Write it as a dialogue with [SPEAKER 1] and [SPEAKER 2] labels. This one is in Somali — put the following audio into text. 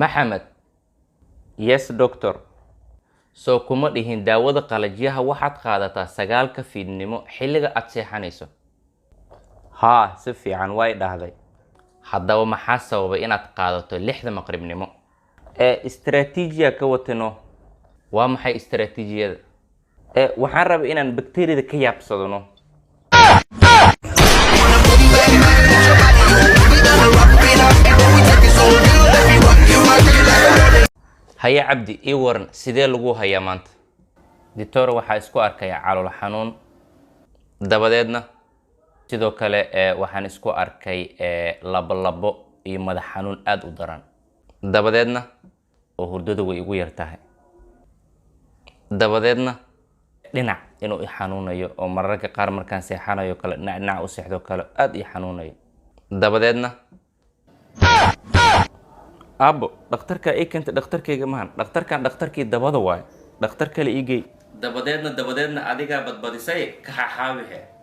[SPEAKER 1] maxamed. Yes doctor. soo kuma dhihin daawada qalajiyaha waxaad qaadataa 9 fiidnimo xilliga aad seexanayso. haa si fiican way dhahday. haddaba maxaa sababay inaad qaadato 6 maqribnimo? Istaraatiijiya ka watano. waa maxay istaraatiijiyada? waxaan rabaa inaan bakteeriyada ka yaabsadano. haya cabdi ii waran sidee lagu hayaa maanta? Doctor waxaa isku arkaya calool xanuun, dabadeedna sidoo kale waxaan isku arkay labo iyo madax xanuun aad u daran, dabadeedna oo hurdadu way igu yartahay, dabadeedna dhinac inuu i xanuunayo oo mararka qaar markaan seexanayo kale dhinac u seexdo kale aad i xanuunayo, dabadeedna abo dhakhtarka ay keenta dhakhtarkayga maahan dhakhtarkan dhakhtarkii dabada waay dhakhtar kale ii geey. dabadeedna adigaa badbadisay ka xaxaabixe.